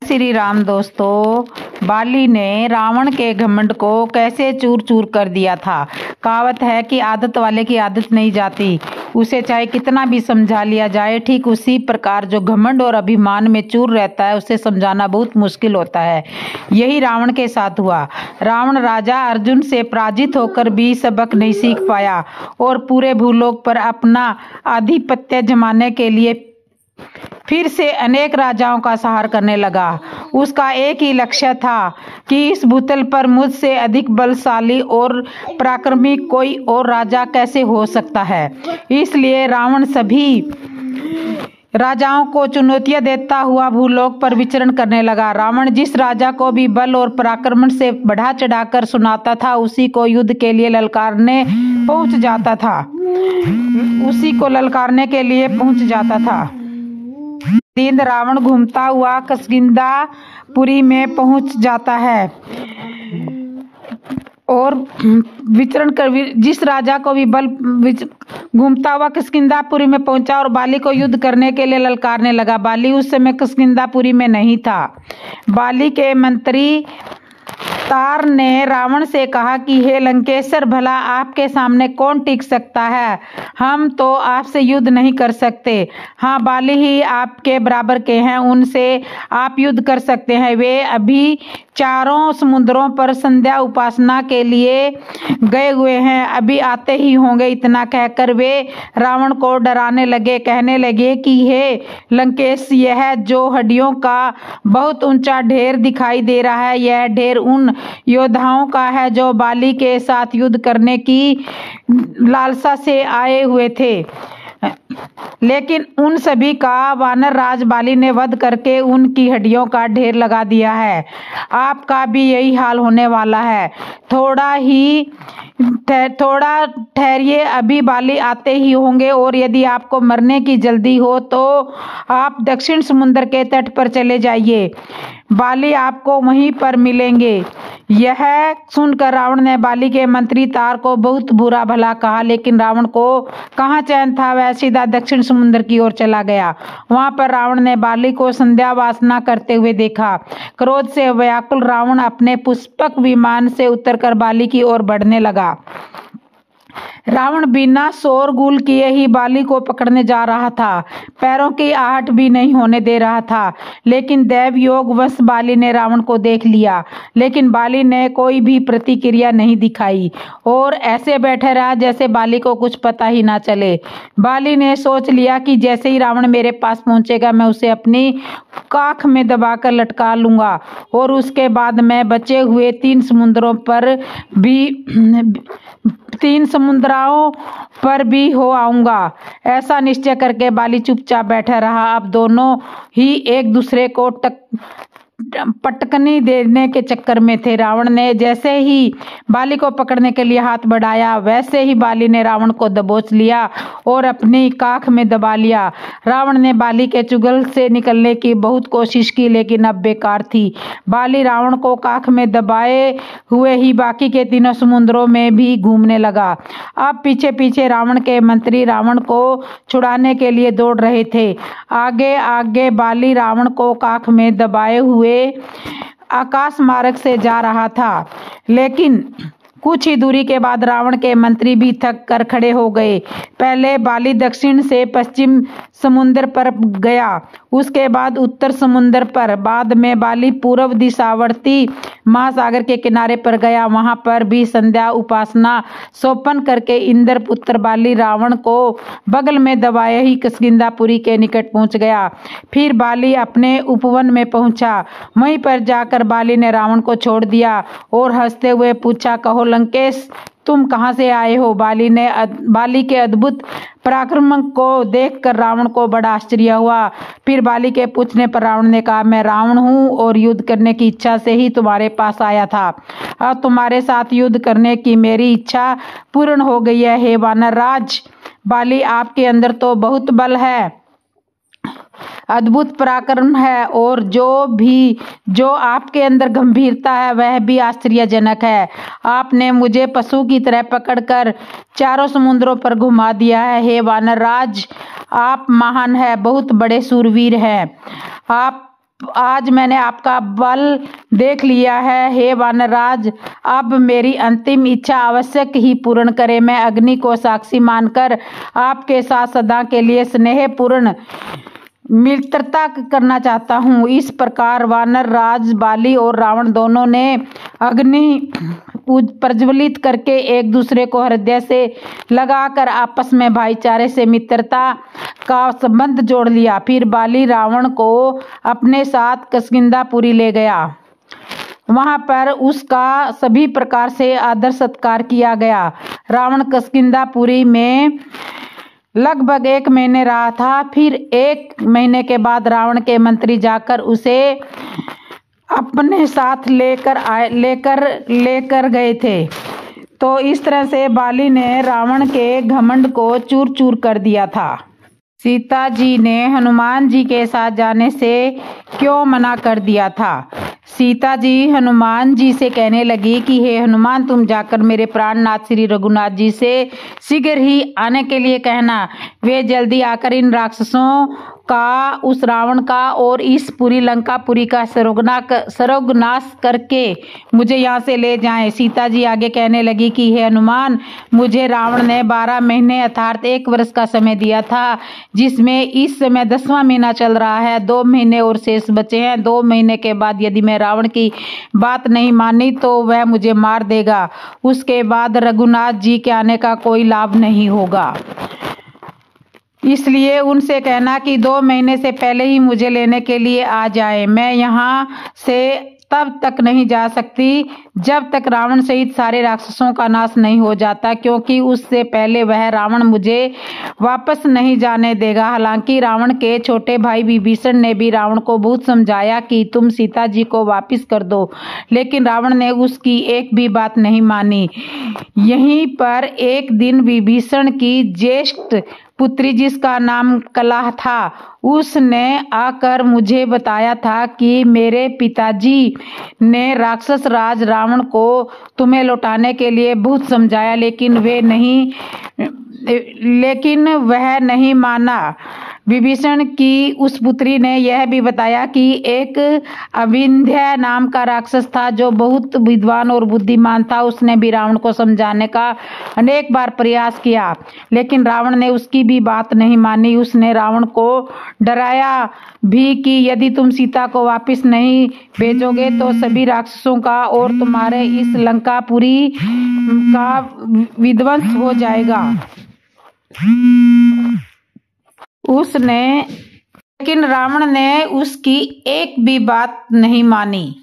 श्री राम। दोस्तों, बाली ने रावण के घमंड को कैसे चूर चूर कर दिया था। कहावत है कि आदत वाले की आदत नहीं जाती, उसे चाहे कितना भी समझा लिया जाए। ठीक उसी प्रकार जो घमंड और अभिमान में चूर रहता है, उसे समझाना बहुत मुश्किल होता है। यही रावण के साथ हुआ। रावण राजा अर्जुन से पराजित होकर भी सबक नहीं सीख पाया और पूरे भूलोक पर अपना आधिपत्य जमाने के लिए फिर से अनेक राजाओं का संहार करने लगा। उसका एक ही लक्ष्य था कि इस भूतल पर मुझसे अधिक बलशाली और पराक्रमी कोई और राजा कैसे हो सकता है। इसलिए रावण सभी राजाओं को चुनौतियां देता हुआ भूलोक पर विचरण करने लगा। रावण जिस राजा को भी बल और पराक्रम से बढ़ा चढ़ाकर सुनाता था, उसी को युद्ध के लिए ललकारने पहुंच जाता था। दिन रावण घूमता हुआ किष्किंधापुरी में पहुंच जाता है और विचरण कर जिस राजा को भी बल घूमता हुआ किष्किंधापुरी में पहुंचा और बाली को युद्ध करने के लिए ललकारने लगा। बाली उस समय किष्किंधापुरी में नहीं था। बाली के मंत्री तार ने रावण से कहा कि हे लंकेश्वर, भला आपके सामने कौन टिक सकता है। हम तो आपसे युद्ध नहीं कर सकते। हाँ, बाली ही आपके बराबर के हैं, उनसे आप युद्ध कर सकते हैं। वे अभी चारों समुद्रों पर संध्या उपासना के लिए गए हुए हैं, अभी आते ही होंगे। इतना कहकर वे रावण को डराने लगे। कहने लगे कि हे लंकेश, यह जो हड्डियों का बहुत ऊंचा ढेर दिखाई दे रहा है, यह ढेर उन योद्धाओं का है जो बाली के साथ युद्ध करने की लालसा से आए हुए थे, लेकिन उन सभी का वानर राज बाली ने वध करके उनकी हड्डियों का ढेर लगा दिया है। आपका भी यही हाल होने वाला है। थोड़ा ठहरिए, अभी बाली आते ही होंगे, और यदि आपको मरने की जल्दी हो तो आप दक्षिण समुद्र के तट पर चले जाइए, बाली आपको वहीं पर मिलेंगे। यह सुनकर रावण ने बाली के मंत्री तार को बहुत बुरा भला कहा, लेकिन रावण को कहाँ चैन था। वह सीधा दक्षिण समुद्र की ओर चला गया। वहां पर रावण ने बाली को संध्या वासना करते हुए देखा। क्रोध से व्याकुल रावण अपने पुष्पक विमान से उतरकर बाली की ओर बढ़ने लगा। रावण बिना शोरगुल किए ही बाली को पकड़ने जा रहा था। पैरों की आहट भी नहीं होने दे रहा था, लेकिन दैव योग वश बाली ने रावण को देख लिया। लेकिन बाली ने कोई भी प्रतिक्रिया नहीं दिखाई और ऐसे बैठे रहा जैसे बाली को कुछ पता ही ना चले। बाली ने सोच लिया कि जैसे ही रावण मेरे पास पहुंचेगा, मैं उसे अपनी काख में दबाकर लटका लूंगा और उसके बाद मैं बचे हुए तीन समुद्रों पर भी हो आऊंगा। ऐसा निश्चय करके बाली चुपचाप बैठा रहा। अब दोनों ही एक दूसरे को पटकनी देने के चक्कर में थे। रावण ने जैसे ही बाली को पकड़ने के लिए हाथ बढ़ाया, वैसे ही बाली ने रावण को दबोच लिया और अपनी काख में दबा लिया। रावण ने बाली के चुंगल से निकलने की बहुत कोशिश की, लेकिन अब बेकार थी। बाली रावण को काख में दबाए हुए ही बाकी के तीनों समुद्रों में भी घूमने लगा। अब पीछे पीछे रावण के मंत्री रावण को छुड़ाने के लिए दौड़ रहे थे। आगे आगे बाली रावण को काख में दबाए हुए आकाश मार्ग से जा रहा था, लेकिन कुछ ही दूरी के बाद रावण के मंत्री भी थक कर खड़े हो गए। पहले बाली दक्षिण से पश्चिम समुद्र पर गया, उसके बाद उत्तर समुद्र पर, बाद में बाली पूर्व दिशावर्ती महासागर के किनारे पर गया। वहां पर भी संध्या उपासना सोपन करके इंद्र पुत्र बाली रावण को बगल में दबाए ही किष्किंधापुरी के निकट पहुंच गया। फिर बाली अपने उपवन में पहुंचा। वहीं पर जाकर बाली ने रावण को छोड़ दिया और हंसते हुए पूछा, कहो लंकेश, तुम कहाँ से आए हो। बाली के अद्भुत पराक्रम को देखकर रावण को बड़ा आश्चर्य हुआ। फिर बाली के पूछने पर रावण ने कहा, मैं रावण हूँ और युद्ध करने की इच्छा से ही तुम्हारे पास आया था। अब तुम्हारे साथ युद्ध करने की मेरी इच्छा पूर्ण हो गई है। हे वानर राज बाली, आपके अंदर तो बहुत बल है, अद्भुत पराक्रम है, और जो आपके अंदर गंभीरता है वह भी आश्चर्यजनक है। आपने मुझे पशु की तरह पकड़कर चारों समुद्रों पर घुमा दिया है। हे वानर राज, आप महान है, बहुत बड़े सूरवीर हैं। आप आज मैंने आपका बल देख लिया है। हे वानरराज, अब मेरी अंतिम इच्छा आवश्यक ही पूर्ण करे। मैं अग्नि को साक्षी मानकर आपके साथ सदा के लिए स्नेहपूर्ण मित्रता करना चाहता हूँ। इस प्रकार वानर राज बाली और रावण दोनों ने अग्नि प्रज्वलित करके एक दूसरे को हृदय से लगाकर आपस में भाईचारे से मित्रता का संबंध जोड़ लिया। फिर बाली रावण को अपने साथ किष्किंधापुरी ले गया। वहां पर उसका सभी प्रकार से आदर सत्कार किया गया। रावण किष्किंधापुरी में लगभग 1 महीने रहा था। फिर 1 महीने के बाद रावण के मंत्री जाकर उसे अपने साथ लेकर गए थे। तो इस तरह से बाली ने रावण के घमंड को चूर चूर कर दिया था। सीता जी ने हनुमान जी के साथ जाने से क्यों मना कर दिया था? सीता जी हनुमान जी से कहने लगी कि हे हनुमान, तुम जाकर मेरे प्राणनाथ श्री रघुनाथ जी से शीघ्र ही आने के लिए कहना। वे जल्दी आकर इन राक्षसों का, उस रावण का और इस पूरी लंकापुरी का सर्वनाश करके मुझे यहाँ से ले जाएं। सीता जी आगे कहने लगी कि हे हनुमान, मुझे रावण ने 12 महीने अर्थात 1 वर्ष का समय दिया था, जिसमें इस समय 10वां महीना चल रहा है। 2 महीने और शेष बचे हैं। 2 महीने के बाद यदि मैं रावण की बात नहीं मानी तो वह मुझे मार देगा। उसके बाद रघुनाथ जी के आने का कोई लाभ नहीं होगा। इसलिए उनसे कहना कि 2 महीने से पहले ही मुझे लेने के लिए आ जाए। मैं यहाँ से तब तक नहीं जा सकती जब तक रावण सहित सारे राक्षसों का नाश नहीं हो जाता, क्योंकि उससे पहले वह रावण मुझे वापस नहीं जाने देगा। हालांकि रावण के छोटे भाई विभीषण ने भी रावण को बहुत समझाया कि तुम सीता जी को वापस कर दो, लेकिन रावण ने उसकी एक भी बात नहीं मानी। यहीं पर एक दिन विभीषण की ज्येष्ठ पुत्री, जिसका नाम कला था, उसने आकर मुझे बताया था कि मेरे पिताजी ने राक्षस राज रावण को तुम्हें लौटाने के लिए बहुत समझाया, लेकिन वह नहीं माना। विभीषण की उस पुत्री ने यह भी बताया कि एक अविंध्य नाम का राक्षस था जो बहुत विद्वान और बुद्धिमान था। उसने भी रावण को समझाने का अनेक बार प्रयास किया, लेकिन रावण ने उसकी भी बात नहीं मानी। उसने रावण को डराया भी कि यदि तुम सीता को वापस नहीं भेजोगे तो सभी राक्षसों का और तुम्हारे इस लंकापुरी का विध्वंस हो जाएगा। लेकिन रावण ने उसकी एक भी बात नहीं मानी।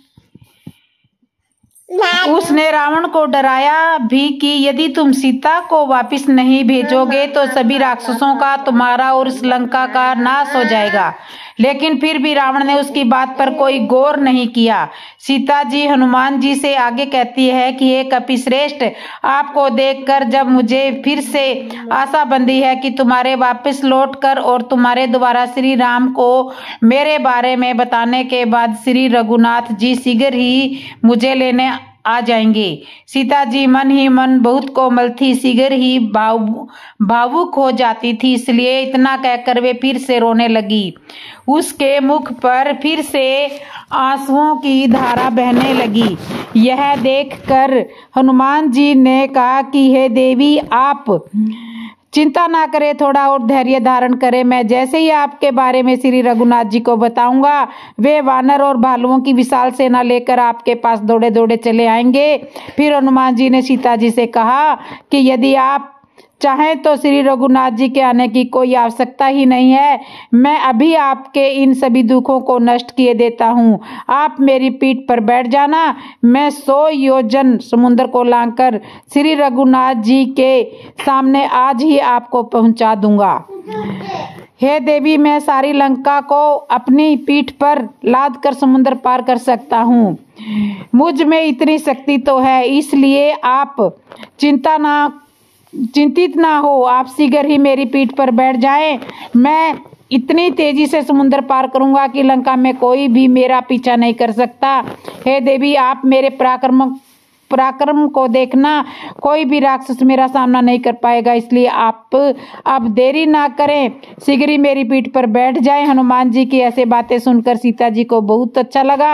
उसने रावण को डराया भी कि यदि तुम सीता को वापस नहीं भेजोगे तो सभी राक्षसों का, तुम्हारा और इस लंका का नाश हो जाएगा। लेकिन फिर भी रावण ने उसकी बात पर कोई गौर नहीं किया। सीता जी हनुमान जी से आगे कहती है कि हे कपिश्रेष्ठ, आपको देखकर जब मुझे फिर से आशा बंधी है कि तुम्हारे वापस लौटकर और तुम्हारे द्वारा श्री राम को मेरे बारे में बताने के बाद श्री रघुनाथ जी शीघ्र ही मुझे लेने आ जाएंगे। सीता जी मन ही मन बहुत कोमल थी, शीघ्र ही भावुक हो जाती थी, इसलिए इतना कहकर वे फिर से रोने लगी। उसके मुख पर फिर से आंसुओं की धारा बहने लगी। यह देखकर हनुमान जी ने कहा कि हे देवी, आप चिंता ना करें, थोड़ा और धैर्य धारण करें। मैं जैसे ही आपके बारे में श्री रघुनाथ जी को बताऊंगा, वे वानर और भालुओं की विशाल सेना लेकर आपके पास दौड़े दौड़े चले आएंगे। फिर हनुमान जी ने सीता जी से कहा कि यदि आप चाहें तो श्री रघुनाथ जी के आने की कोई आवश्यकता ही नहीं है। मैं अभी आपके इन सभी दुखों को नष्ट किए देता हूँ। आप मेरी पीठ पर बैठ जाना, मैं 100 योजन समुद्र को लांघकर श्री रघुनाथ जी के सामने आज ही आपको पहुँचा दूंगा। हे देवी, मैं सारी लंका को अपनी पीठ पर लाद कर समुद्र पार कर सकता हूँ। मुझ में इतनी शक्ति तो है, इसलिए आप चिंतित ना हो। आप शीघ्र ही मेरी पीठ पर बैठ जाएं। मैं इतनी तेजी से समुद्र पार करूंगा कि लंका में कोई भी मेरा पीछा नहीं कर सकता। हे देवी, आप मेरे पराक्रम को देखना, कोई भी राक्षस मेरा सामना नहीं कर पाएगा, इसलिए आप अब देरी ना करें, शीघ्र ही मेरी पीठ पर बैठ जाएं। हनुमान जी की ऐसे बातें सुनकर सीता जी को बहुत अच्छा लगा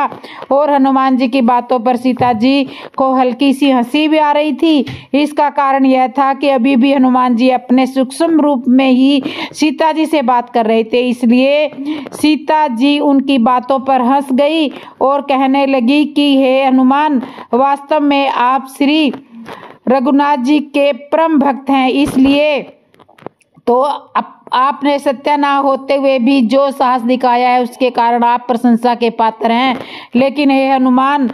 और हनुमान जी की बातों पर सीता जी को हल्की सी हंसी भी आ रही थी। इसका कारण यह था कि अभी भी हनुमान जी अपने सूक्ष्म रूप में ही सीता जी से बात कर रहे थे, इसलिए सीता जी उनकी बातों पर हंस गई और कहने लगी कि हे हनुमान, वास्तव में आप श्री रघुनाथ जी के परम भक्त हैं, इसलिए तो आपने सत्य ना होते हुए भी जो साहस दिखाया है उसके कारण आप प्रशंसा के पात्र हैं। लेकिन हे हनुमान,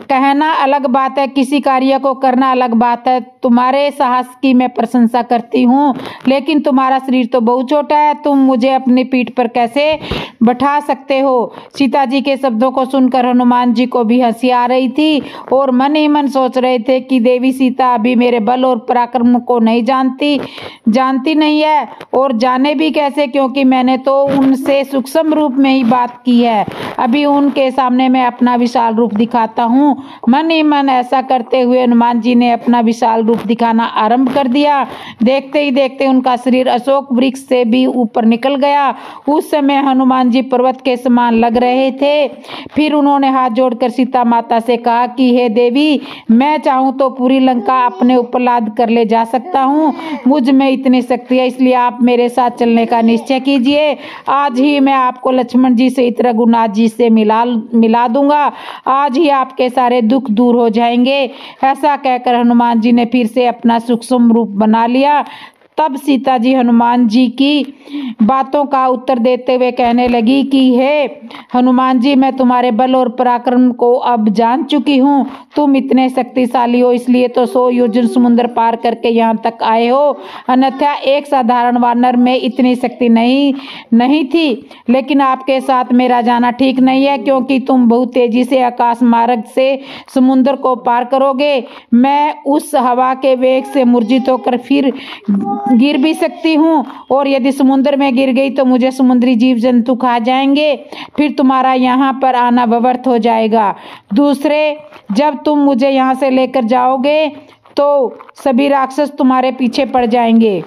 कहना अलग बात है, किसी कार्य को करना अलग बात है। तुम्हारे साहस की मैं प्रशंसा करती हूँ, लेकिन तुम्हारा शरीर तो बहुत छोटा है, तुम मुझे अपनी पीठ पर कैसे बैठा सकते हो। सीता जी के शब्दों को सुनकर हनुमान जी को भी हंसी आ रही थी और मन ही मन सोच रहे थे कि देवी सीता अभी मेरे बल और पराक्रम को नहीं जानती नहीं है, और जाने भी कैसे, क्योंकि मैंने तो उनसे सूक्ष्म रूप में ही बात की है। अभी उनके सामने मैं अपना विशाल रूप दिखाता हूँ। मन ही मन ऐसा करते हुए हनुमान जी ने अपना विशाल रूप दिखाना आरंभ कर दिया। देखते ही देखते उनका शरीर अशोक वृक्ष से भी ऊपर निकल गया। उस समय हनुमान जी पर्वत के समान लग रहे थे। फिर उन्होंने हाथ जोड़कर सीता माता से कहा कि हे देवी, मैं चाहूँ तो पूरी लंका अपने ऊपर लाद कर ले जा सकता हूँ, मुझ में इतनी शक्ति है, इसलिए आप मेरे साथ चलने का निश्चय कीजिए। आज ही मैं आपको लक्ष्मण जी सहित रघुनाथ जी से मिला दूंगा। आज ही आपके सारे दुख दूर हो जाएंगे। ऐसा कहकर हनुमान जी ने फिर से अपना सूक्ष्म रूप बना लिया। तब सीता जी हनुमान जी की बातों का उत्तर देते हुए कहने लगी कि हे हनुमान जी, मैं तुम्हारे बल और पराक्रम को अब जान चुकी हूँ। तुम इतने शक्तिशाली हो, इसलिए तो 100 योजन समुद्र पार करके यहाँ तक आए हो, अन्यथा एक साधारण वानर में इतनी शक्ति नहीं थी। लेकिन आपके साथ मेरा जाना ठीक नहीं है, क्योंकि तुम बहुत तेजी से आकाश मार्ग से समुद्र को पार करोगे। मैं उस हवा के वेग से मूर्छित होकर फिर गिर भी सकती हूँ, और यदि समुद्र में गिर गई तो मुझे समुद्री जीव जंतु खा जाएंगे, फिर तुम्हारा यहाँ पर आना व्यर्थ हो जाएगा। दूसरे, जब तुम मुझे यहाँ से लेकर जाओगे तो सभी राक्षस तुम्हारे पीछे पड़ जाएंगे।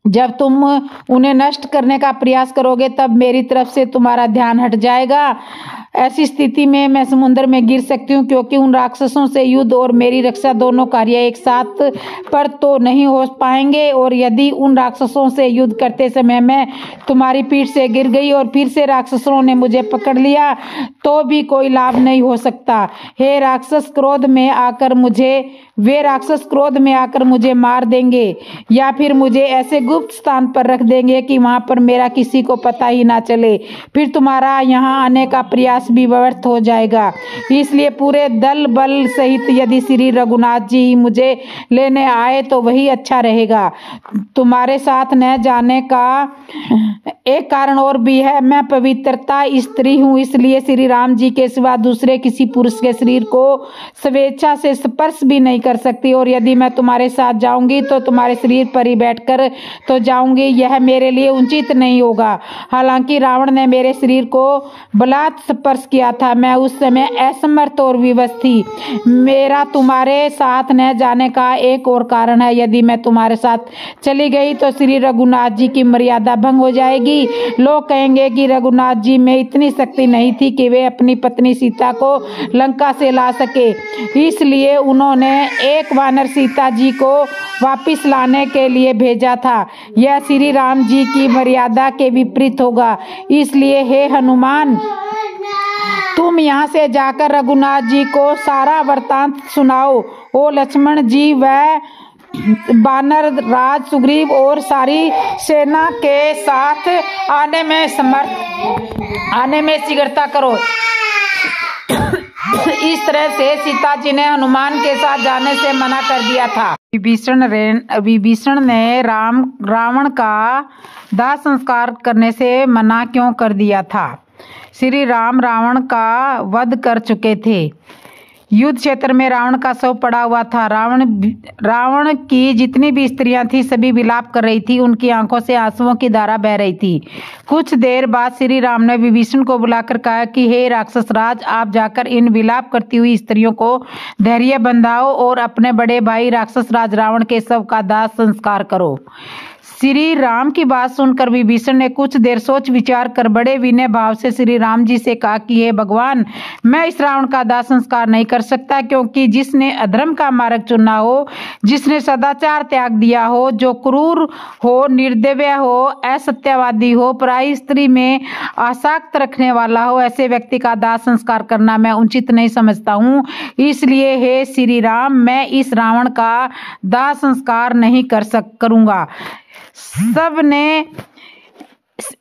जब तुम उन्हें नष्ट करने का प्रयास करोगे तब मेरी तरफ से तुम्हारा ध्यान हट जाएगा। ऐसी स्थिति में मैं समुद्र में गिर सकती हूँ, क्योंकि उन राक्षसों से युद्ध और मेरी रक्षा दोनों कार्य एक साथ पर तो नहीं हो पाएंगे, और यदि उन राक्षसों से युद्ध करते समय मैं तुम्हारी पीठ से गिर गई और फिर से राक्षसों ने मुझे पकड़ लिया तो भी कोई लाभ नहीं हो सकता। वे राक्षस क्रोध में आकर मुझे मार देंगे, या फिर मुझे ऐसे गुप्त स्थान पर रख देंगे कि वहां पर मेरा किसी को पता ही ना चले। फिर तुम्हारा यहाँ आने का प्रयास भी व्यर्थ हो जाएगा। इसलिए पूरे दल बल सहित यदि श्री रघुनाथ जी मुझे लेने आए तो वही अच्छा रहेगा। तुम्हारे साथ न जाने का एक कारण और भी है। मैं पवित्रता स्त्री हूँ, इसलिए श्री राम जी के सिवा दूसरे किसी पुरुष के शरीर को स्वेच्छा से स्पर्श भी नहीं कर सकती, और यदि मैं तुम्हारे साथ जाऊंगी तो तुम्हारे शरीर पर ही बैठकर तो जाऊंगी, यह मेरे लिए उचित नहीं होगा। हालांकि रावण ने मेरे शरीर को बलात् स्पर्श किया था, मैं उस समय असमर्थ और विवश थी। मेरा तुम्हारे साथ न जाने का एक और कारण है। यदि मैं तुम्हारे साथ चली गई तो श्री रघुनाथ जी की मर्यादा भंग हो जाएगी। लोग कहेंगे कि रघुनाथ जी में इतनी शक्ति नहीं थी कि वे अपनी पत्नी सीता को लंका से ला सके, इसलिए उन्होंने एक वानर सीता जी को वापिस लाने के लिए भेजा था। यह श्री राम जी की मर्यादा के विपरीत होगा। इसलिए हे हनुमान, तुम यहाँ से जाकर रघुनाथ जी को सारा वृत्तांत सुनाओ। ओ लक्ष्मण जी, वह वानर राज सुग्रीव और सारी सेना के साथ आने में शीघ्रता करो। इस तरह से सीता जी ने हनुमान के साथ जाने से मना कर दिया था। विभीषण ने रावण का दाह संस्कार करने से मना क्यों कर दिया था? श्री राम रावण का वध कर चुके थे। युद्ध क्षेत्र में रावण का शव पड़ा हुआ था। रावण की जितनी भी स्त्रियां थी सभी विलाप कर रही थी, उनकी आंखों से आंसुओं की धारा बह रही थी। कुछ देर बाद श्री राम ने विभीषण को बुलाकर कहा कि हे राक्षस राज, आप जाकर इन विलाप करती हुई स्त्रियों को धैर्य बंधाओ और अपने बड़े भाई राक्षस राज रावण के शव का दाह संस्कार करो। श्री राम की बात सुनकर विभीषण ने कुछ देर सोच विचार कर बड़े विनय भाव से श्री राम जी से कहा कि हे भगवान, मैं इस रावण का दाह संस्कार नहीं कर सकता, क्योंकि जिसने अधर्म का मार्ग चुना हो, जिसने सदाचार त्याग दिया हो, जो क्रूर हो, निर्दयी हो, असत्यवादी हो, पराई स्त्री में आसक्त रखने वाला हो, ऐसे व्यक्ति का दाह संस्कार करना मैं उचित नहीं समझता हूँ। इसलिए हे श्री राम, मैं इस रावण का दाह संस्कार नहीं करूँगा।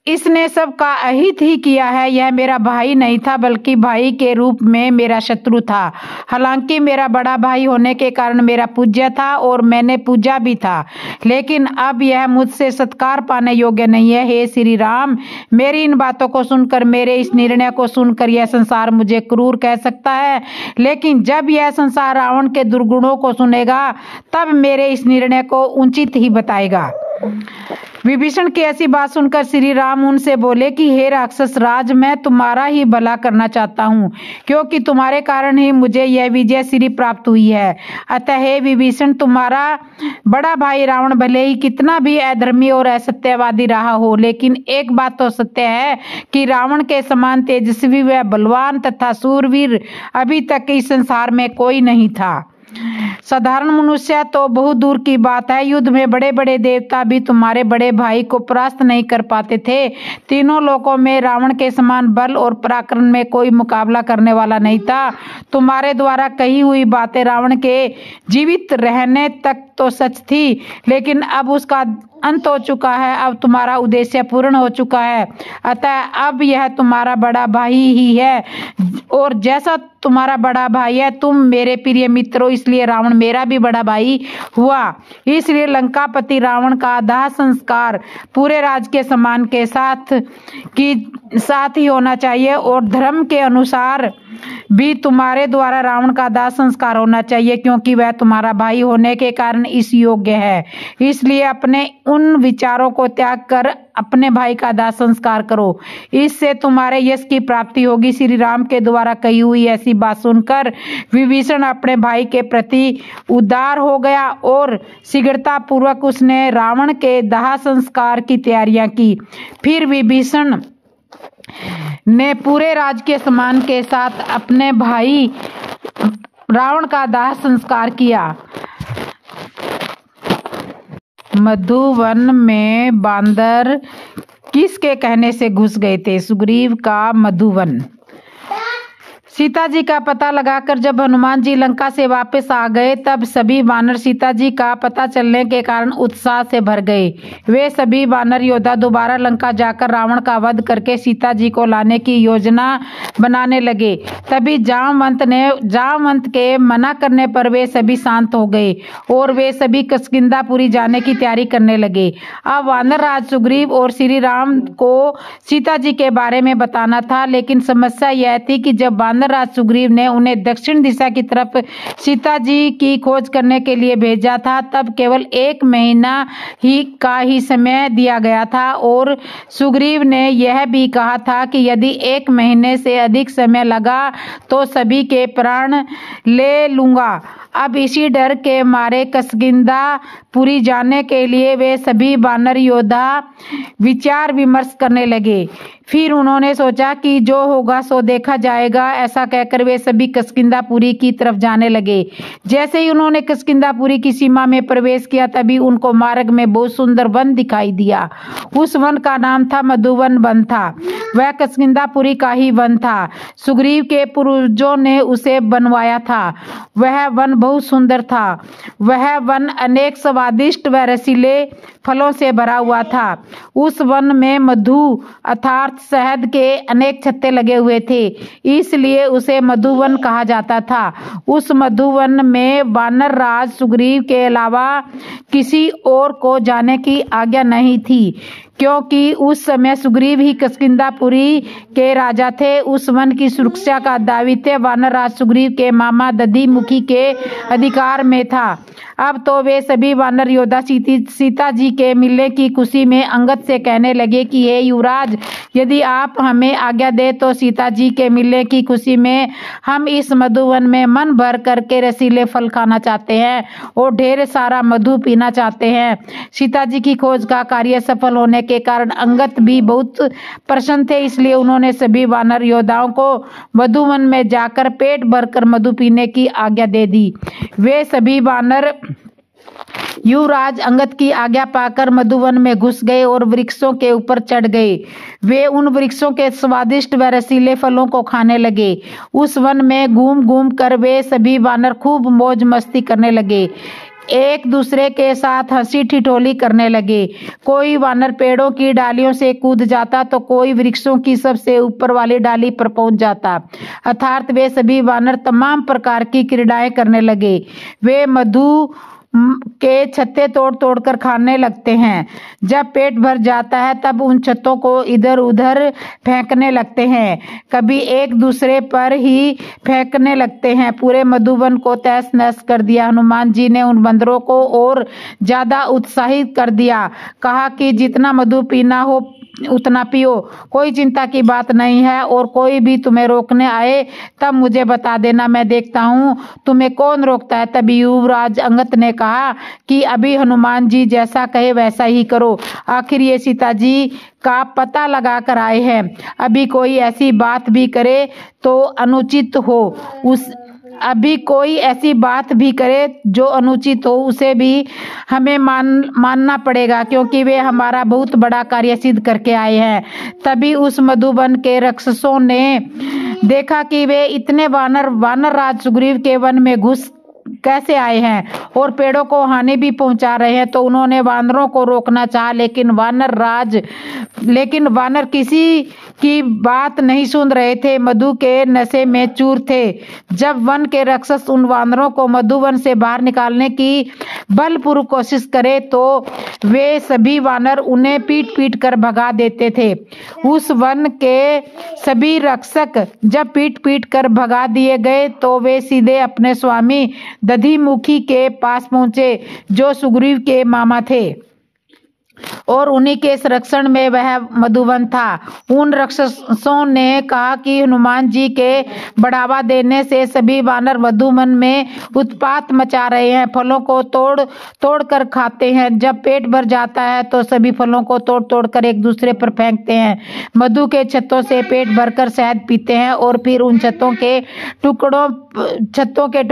इसने सबका अहित ही किया है। यह मेरा भाई नहीं था, बल्कि भाई के रूप में मेरा शत्रु था। हालांकि मेरा बड़ा भाई होने के कारण मेरा पूज्य था और मैंने पूजा भी था, लेकिन अब यह मुझसे सत्कार पाने योग्य नहीं है। हे श्री राम, मेरी इन बातों को सुनकर, मेरे इस निर्णय को सुनकर यह संसार मुझे क्रूर कह सकता है, लेकिन जब यह संसार रावण के दुर्गुणों को सुनेगा तब मेरे इस निर्णय को उचित ही बताएगा। विभीषण की ऐसी बात सुनकर श्री राम उनसे बोले कि हे राक्षस राज, मैं तुम्हारा ही भला करना चाहता हूँ, क्योंकि तुम्हारे कारण ही मुझे यह विजय श्री प्राप्त हुई है। अतः हे विभीषण, तुम्हारा बड़ा भाई रावण भले ही कितना भी अधर्मी और असत्यवादी रहा हो, लेकिन एक बात तो सत्य है कि रावण के समान तेजस्वी व बलवान तथा सूरवीर अभी तक इस संसार में कोई नहीं था। साधारण मनुष्य तो बहुत दूर की बात है, युद्ध में बड़े बड़े देवता भी तुम्हारे बड़े भाई को परास्त नहीं कर पाते थे। तीनों लोकों में रावण के समान बल और पराक्रम में कोई मुकाबला करने वाला नहीं था। तुम्हारे द्वारा कही हुई बातें रावण के जीवित रहने तक तो सच थी, लेकिन अब उसका अंत हो चुका है। अब तुम्हारा उद्देश्य पूर्ण हो चुका है, अतः अब यह तुम्हारा बड़ा भाई ही है, और जैसा तुम्हारा बड़ा भाई है, तुम मेरे प्रिय मित्र हो, इसलिए रावण मेरा भी बड़ा भाई हुआ। इसलिए लंकापति रावण का दाह संस्कार पूरे राज के सम्मान के साथ ही होना चाहिए, और धर्म के अनुसार भी तुम्हारे द्वारा रावण का दाह संस्कार होना चाहिए, क्योंकि वह तुम्हारा भाई होने के कारण इस योग्य है। इसलिए अपने उन विचारों को त्याग कर अपने भाई का दाह संस्कार करो, इससे तुम्हारे यश की प्राप्ति होगी। श्री राम के द्वारा कही हुई ऐसी बात सुनकर विभीषण अपने भाई के प्रति उदार हो गया और शीघ्रता पूर्वक उसने रावण के दाह संस्कार की तैयारियां की। फिर विभीषण ने पूरे राज के सम्मान के साथ अपने भाई रावण का दाह संस्कार किया। मधुवन में बांदर किसके कहने से घुस गए थे? सुग्रीव का मधुवन। सीता जी का पता लगाकर जब हनुमान जी लंका से वापस आ गए, तब सभी वानर सीता जी का पता चलने के कारण उत्साह से भर गए। वे सभी वानर योद्धा दोबारा लंका जाकर रावण का वध करके सीता जी को लाने की योजना बनाने लगे। तभी जामवंत के मना करने पर वे सभी शांत हो गए और वे सभी किष्किंधापुरी जाने की तैयारी करने लगे। अब वानर राज सुग्रीव और श्री राम को सीता जी के बारे में बताना था, लेकिन समस्या यह थी कि जब वानर राज सुग्रीव ने उन्हें दक्षिण दिशा की तरफ सीता जी की खोज करने के लिए भेजा था, तब केवल 1 महीना का ही समय दिया गया था, और सुग्रीव ने यह भी कहा था कि यदि 1 महीने से अधिक समय लगा तो सभी के प्राण ले लूंगा। अब इसी डर के मारे किष्किंधापुरी जाने के लिए वे सभी वानर योद्धा विचार विमर्श करने लगे। फिर उन्होंने सोचा कि जो होगा सो देखा जाएगा। ऐसा कहकर वे सभी किष्किंधापुरी की तरफ जाने लगे। जैसे ही उन्होंने किष्किंधापुरी की सीमा में प्रवेश किया, तभी उनको मार्ग में बहुत सुंदर वन दिखाई दिया। उस वन का नाम था मधुवन वन था। वह किष्किंधापुरी का ही वन था। सुग्रीव के पूर्वजों ने उसे बनवाया था। वह वन बहुत सुंदर था। वह वन अनेक स्वादिष्ट व रसीले फलों से भरा हुआ था। उस वन में मधु अर्थात शहद के अनेक छत्ते लगे हुए थे, इसलिए उसे मधुवन कहा जाता था। उस मधुवन में वानर राज सुग्रीव के अलावा किसी और को जाने की आज्ञा नहीं थी, क्योंकि उस समय सुग्रीव ही किष्किंधापुरी के राजा थे। उस वन की सुरक्षा का दायित्व वानर राज सुग्रीव के मामा दधिमुखी के अधिकार में था। अब तो वे सभी वानर योद्धा सीता जी के मिलने की खुशी में अंगद से कहने लगे कि हे युवराज, यदि आप हमें आज्ञा दे तो सीता जी के मिलने की खुशी में हम इस मधुवन में मन भर करके रसीले फल खाना चाहते हैं और ढेर सारा मधु पीना चाहते हैं। सीता जी की खोज का कार्य सफल होने के कारण अंगद भी बहुत प्रसन्न थे, इसलिए उन्होंने सभी वानर योद्धाओं को मधुवन में जाकर पेट भरकर मधु पीने की आज्ञा दे दी। वे सभी वानर युवराज अंगद की आज्ञा पाकर मधुवन में घुस गए और वृक्षों के ऊपर चढ़ गए। वे उन वृक्षों के स्वादिष्ट व रसीले फलों को खाने लगे। उस वन में घूम घूम कर वे सभी वानर खूब मौज मस्ती करने लगे, एक दूसरे के साथ हंसी ठिठोली करने लगे। कोई वानर पेड़ों की डालियों से कूद जाता तो कोई वृक्षों की सबसे ऊपर वाली डाली पर पहुंच जाता। अर्थात वे सभी वानर तमाम प्रकार की क्रीड़ाएं करने लगे। वे मधु के छत्ते तोड़ तोड़ कर खाने लगते हैं। जब पेट भर जाता है तब उन छत्तों को इधर उधर फेंकने लगते हैं, कभी एक दूसरे पर ही फेंकने लगते हैं। पूरे मधुवन को तहस नहस कर दिया। हनुमान जी ने उन बंदरों को और ज्यादा उत्साहित कर दिया। कहा कि जितना मधु पीना हो उतना पियो, कोई चिंता की बात नहीं है, और कोई भी तुम्हें रोकने आए तब मुझे बता देना, मैं देखता हूँ तुम्हें कौन रोकता है। तभी युवराज अंगद ने कहा कि अभी हनुमान जी जैसा कहे वैसा ही करो। आखिर ये सीता जी का पता लगा कर आए हैं, अभी कोई ऐसी बात भी करे तो अनुचित हो अभी कोई ऐसी बात भी करे जो अनुचित हो उसे भी हमें मानना पड़ेगा, क्योंकि वे हमारा बहुत बड़ा कार्य सिद्ध करके आए हैं। तभी उस मधुवन के राक्षसों ने देखा कि वे इतने वानर राज सुग्रीव के वन में घुस कैसे आए हैं और पेड़ों को हानि भी पहुंचा रहे हैं, तो उन्होंने वानरों को रोकना चाहा, लेकिन वानर किसी की बात नहीं सुन रहे थे, मधु के नशे में चूर थे। जब वन के राक्षस उन वानरों को मधुवन से बाहर निकालने की बलपूर्वक कोशिश करे तो वे सभी वानर उन्हें पीट पीट कर भगा देते थे। उस वन के सभी रक्षक जब पीट पीट कर भगा दिए गए तो वे सीधे अपने स्वामी दधिमुखी के पास पहुंचे, जो सुग्रीव के मामा थे, और उन्हीं के संरक्षण में वह मधुवन था। उन राक्षसों ने कहा कि हनुमान जी के बढ़ावा देने से सभी वानर मधुवन में उत्पात मचा रहे हैं, फलों को तोड़ तोड़ कर खाते हैं। जब पेट भर जाता है तो सभी फलों को तोड़ तोड़ कर एक दूसरे पर फेंकते हैं, मधु के छत्तों से पेट भरकर शहद पीते हैं और फिर उन छत्तों के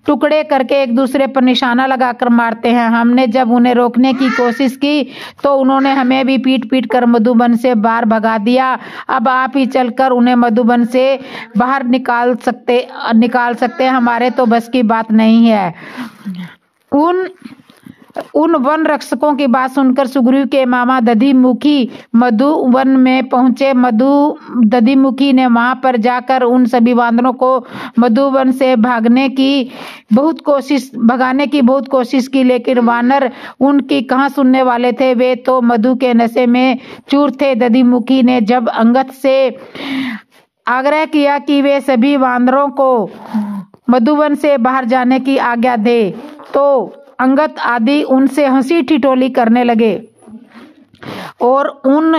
टुकड़े करके एक दूसरे पर निशाना लगाकर मारते हैं। हमने जब उन्हें रोकने की कोशिश की तो उन्होंने हमें भी पीट पीट कर मधुबन से बाहर भगा दिया। अब आप ही चलकर उन्हें मधुबन से बाहर निकाल सकते हैं, हमारे तो बस की बात नहीं है। उन वन रक्षकों की बात सुनकर सुग्रीव के मामा दधिमुखी मधुवन में पहुंचे। दधिमुखी ने वहां पर जाकर उन सभी वानरों को मधुवन से भगाने की बहुत कोशिश की, लेकिन वानर उनकी कहां सुनने वाले थे, वे तो मधु के नशे में चूर थे। दधिमुखी ने जब अंगद से आग्रह किया कि वे सभी वानरों को मधुवन से बाहर जाने की आज्ञा दे तो अंगद आदि उनसे हंसी ठिठोली करने लगे और उन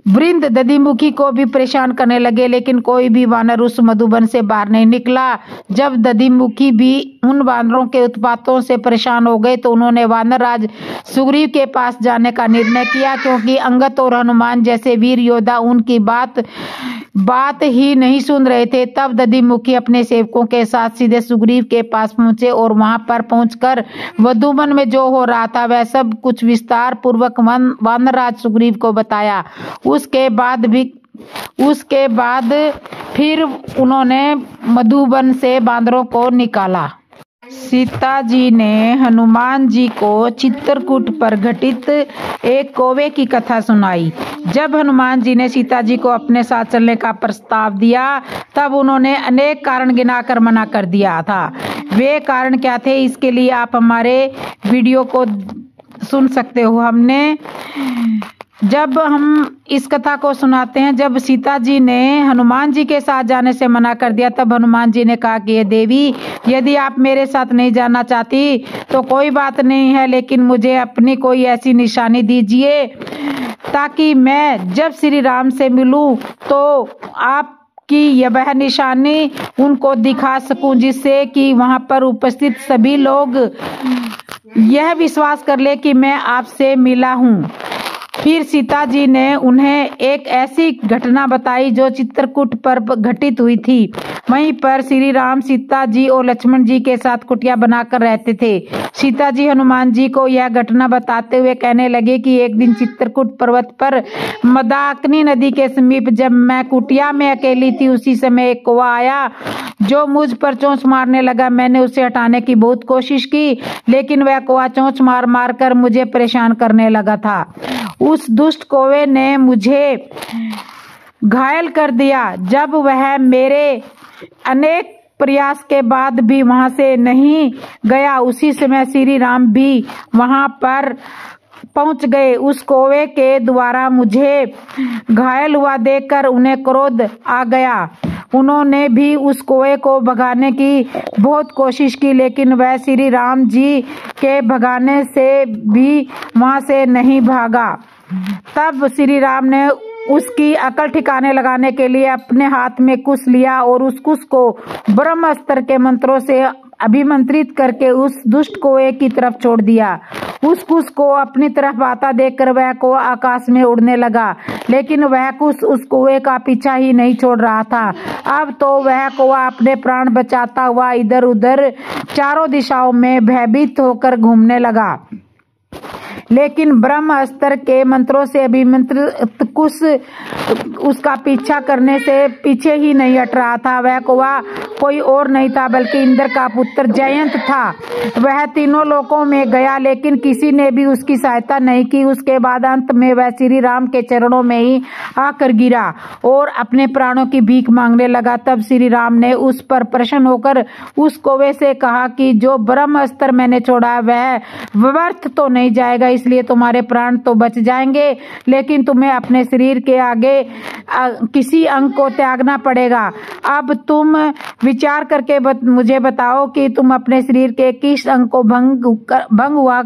वृंद दधिमुखी को भी परेशान करने लगे, लेकिन कोई भी वानर उस मधुबन से बाहर नहीं निकला। जब दधिमुखी भी उन वानरों के उत्पातों से परेशान हो गए तो उन्होंने वानर राज सुग्रीव के पास जाने का निर्णय किया, क्योंकि अंगद और हनुमान जैसे वीर योद्धा उनकी बात ही नहीं सुन रहे थे। तब दधिमुखी अपने सेवकों के साथ सीधे सुग्रीव के पास पहुंचे और वहां पर पहुंचकर मधुबन में जो हो रहा था वह सब कुछ विस्तार पूर्वक वानर राज सुग्रीव को बताया। उसके बाद फिर उन्होंने मधुबन से बांदरों को निकाला। सीता जी ने हनुमान जी को चित्रकूट पर घटित एक कौवे की कथा सुनाई। जब हनुमान जी ने सीता जी को अपने साथ चलने का प्रस्ताव दिया तब उन्होंने अनेक कारण गिनाकर मना कर दिया था। वे कारण क्या थे, इसके लिए आप हमारे वीडियो को सुन सकते हो। हमने जब हम इस कथा को सुनाते हैं, जब सीता जी ने हनुमान जी के साथ जाने से मना कर दिया, तब हनुमान जी ने कहा कि ये देवी, यदि आप मेरे साथ नहीं जाना चाहती तो कोई बात नहीं है, लेकिन मुझे अपनी कोई ऐसी निशानी दीजिए ताकि मैं जब श्री राम से मिलूं तो आपकी यह वह निशानी उनको दिखा सकूं, जिससे कि वहां पर उपस्थित सभी लोग यह विश्वास कर ले कि मैं आपसे मिला हूं। फिर सीता जी ने उन्हें एक ऐसी घटना बताई जो चित्रकूट पर घटित हुई थी। वहीं पर श्री राम, सीता जी और लक्ष्मण जी के साथ कुटिया बनाकर रहते थे। सीता जी हनुमान जी को यह घटना बताते हुए कहने लगे कि एक दिन चित्रकूट पर्वत पर मंदाकिनी नदी के समीप जब मैं कुटिया में अकेली थी, उसी समय एक कौवा आया जो मुझ पर चोंच मारने लगा। मैंने उसे हटाने की बहुत कोशिश की, लेकिन वह कौवा चोंच मार मार कर मुझे परेशान करने लगा था। उस दुष्ट कौवे ने मुझे घायल कर दिया। जब वह मेरे अनेक प्रयास के बाद भी वहां से नहीं गया, उसी समय श्री राम भी वहां पर पहुंच गए। उस कौवे के द्वारा मुझे घायल हुआ देखकर उन्हें क्रोध आ गया। उन्होंने भी उस कौवे को भगाने की बहुत कोशिश की, लेकिन वह श्री राम जी के भगाने से भी वहां से नहीं भागा। तब श्री राम ने उसकी अकल ठिकाने लगाने के लिए अपने हाथ में कुश लिया और उस कुश को ब्रह्मास्त्र के मंत्रों से अभिमंत्रित करके उस दुष्ट कौवे की तरफ छोड़ दिया। उस कुश को अपनी तरफ आता देखकर वह कौवा आकाश में उड़ने लगा, लेकिन वह कुश उस कौवे का पीछा ही नहीं छोड़ रहा था। अब तो वह कौवा अपने प्राण बचाता हुआ इधर उधर चारों दिशाओं में भयभीत होकर घूमने लगा, लेकिन ब्रह्मास्त्र के मंत्रों से अभिमंत्रित कुश उसका पीछा करने से पीछे ही नहीं हट रहा था। वह कौवा कोई और नहीं था बल्कि इंद्र का पुत्र जयंत था। वह तीनों लोकों में गया, लेकिन किसी ने भी उसकी सहायता नहीं की। उसके बाद अंत में वह श्री राम के चरणों में ही आकर गिरा और अपने प्राणों की भीख मांगने लगा। तब श्री राम ने उस पर प्रसन्न होकर उस कौवे से कहा कि जो ब्रह्मास्त्र मैंने छोड़ा वह व्यर्थ तो नहीं जाएगा, इसलिए तुम्हारे प्राण तो बच जाएंगे, लेकिन तुम्हें अपने शरीर के आगे किसी अंग को त्यागना पड़ेगा। अब तुम विचार करके मुझे बताओ कि तुम अपने शरीर के किस अंग को भंग हुआ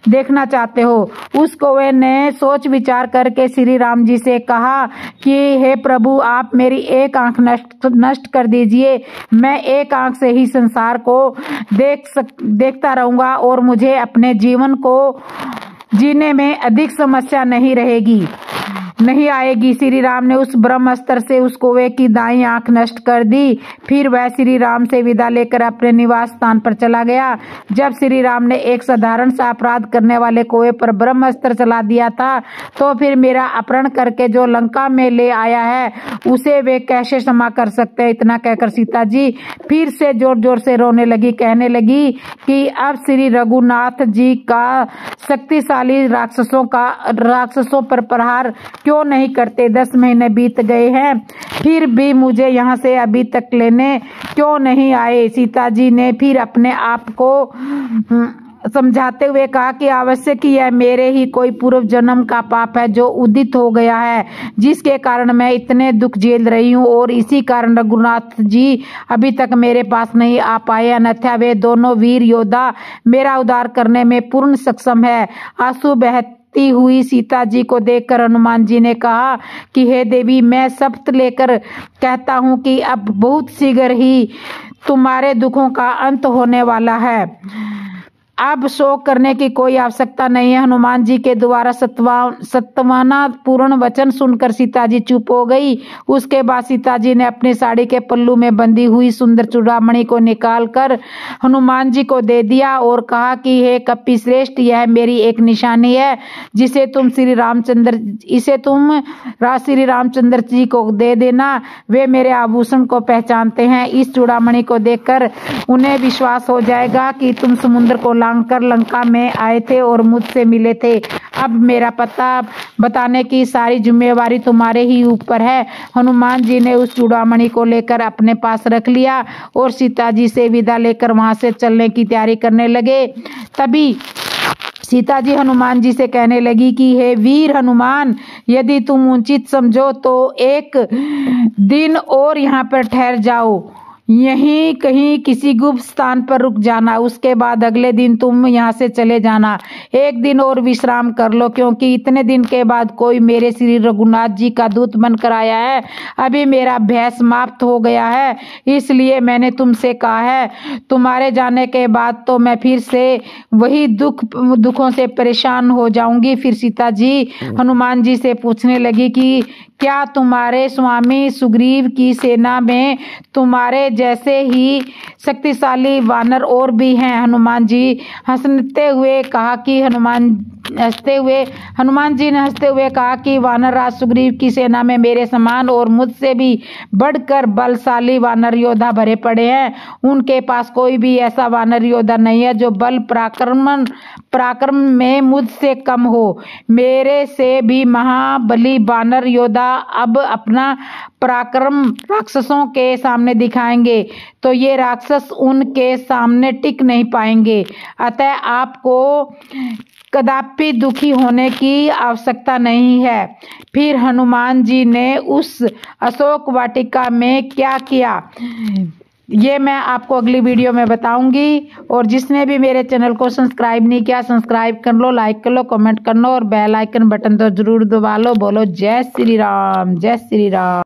देखना चाहते हो। उस कौवे ने सोच विचार करके श्री राम जी से कहा कि हे प्रभु, आप मेरी एक आंख नष्ट कर दीजिए। मैं एक आंख से ही संसार को देखता रहूंगा और मुझे अपने जीवन को जीने में अधिक समस्या नहीं आएगी। श्री राम ने उस ब्रह्मास्त्र से उस कौवे की दाईं आंख नष्ट कर दी। फिर वह श्री राम से विदा लेकर अपने निवास स्थान पर चला गया। जब श्री राम ने एक साधारण सा अपराध करने वाले कौवे पर ब्रह्मास्त्र चला दिया था, तो फिर मेरा अपहरण करके जो लंका में ले आया है उसे वे कैसे क्षमा कर सकते हैं। इतना कहकर सीता जी फिर से जोर जोर से रोने लगी, कहने लगी कि अब श्री रघुनाथ जी का शक्तिशाली राक्षसों पर प्रहार क्यों नहीं करते। 10 महीने बीत गए हैं, फिर भी मुझे यहाँ से अभी तक लेने क्यों नहीं आए। सीता जी ने फिर अपने आप को समझाते हुए कहा कि आवश्यक ही है, मेरे ही कोई पूर्व जन्म का पाप है जो उदित हो गया है, जिसके कारण मैं इतने दुख झेल रही हूँ, और इसी कारण रघुनाथ जी अभी तक मेरे पास नहीं आ पाए। अन्यथा वे दोनों वीर योद्धा मेरा उद्धार करने में पूर्ण सक्षम है। आंसू बहती हुई सीता जी को देखकर हनुमान जी ने कहा कि हे देवी, मैं शपथ लेकर कहता हूँ कि अब बहुत शीघ्र ही तुम्हारे दुखों का अंत होने वाला है। अब शोक करने की कोई आवश्यकता नहीं है। हनुमान जी के द्वारा सत्वाना पूर्ण वचन सुनकर सीता जी चुप हो गई। उसके बाद सीता जी ने अपनी साड़ी के पल्लू में बंधी हुई सुंदर चूड़ामणि को निकालकर हनुमान जी को दे दिया और कहा कि हे कपि श्रेष्ठ, यह मेरी एक निशानी है जिसे तुम श्री रामचंद्र जी को दे देना। वे मेरे आभूषण को पहचानते हैं। इस चूड़ामणि को देखकर उन्हें विश्वास हो जाएगा कि तुम समुद्र को कर लंका में आए थे और मुझसे मिले थे। अब मेरा पता बताने की सारी जिम्मेवारी तुम्हारे ही ऊपर है। हनुमान जी ने उस चूड़ामणि को लेकर अपने पास रख लिया और सीता जी से विदा लेकर वहां से चलने की तैयारी करने लगे। तभी सीता जी हनुमान जी से कहने लगी कि हे वीर हनुमान, यदि तुम उचित समझो तो एक दिन और यहाँ पर ठहर जाओ, यहीं कहीं किसी गुप्त स्थान पर रुक जाना, उसके बाद अगले दिन तुम यहाँ से चले जाना। एक दिन और विश्राम कर लो, क्योंकि इतने दिन के बाद कोई मेरे श्री रघुनाथ जी का दूत बनकर आया है। अभी मेरा अभ्यास समाप्त हो गया है, इसलिए मैंने तुमसे कहा है। तुम्हारे जाने के बाद तो मैं फिर से वही दुखों से परेशान हो जाऊंगी। फिर सीता जी हनुमान जी से पूछने लगी कि क्या तुम्हारे स्वामी सुग्रीव की सेना में तुम्हारे जैसे ही शक्तिशाली वानर और भी हैं? हनुमान जी ने हंसते हुए कहा कि वानर राज सुग्रीव की सेना में मेरे समान और मुझसे भी बढ़कर बलशाली वानर योद्धा भरे पड़े हैं। उनके पास कोई भी ऐसा वानर योद्धा नहीं है जो बल पराक्रम में मुझसे कम हो। मेरे से भी महाबली वानर योद्धा अब अपना पराक्रम राक्षसों के सामने दिखाएंगे तो ये राक्षस उनके सामने टिक नहीं पाएंगे। अतः आपको कदापि दुखी होने की आवश्यकता नहीं है। फिर हनुमान जी ने उस अशोक वाटिका में क्या किया, ये मैं आपको अगली वीडियो में बताऊंगी। और जिसने भी मेरे चैनल को सब्सक्राइब नहीं किया, सब्सक्राइब कर लो, लाइक कर लो, कमेंट कर लो और बेल आइकन बटन तो जरूर दबा लो। बोलो जय श्री राम, जय श्री राम।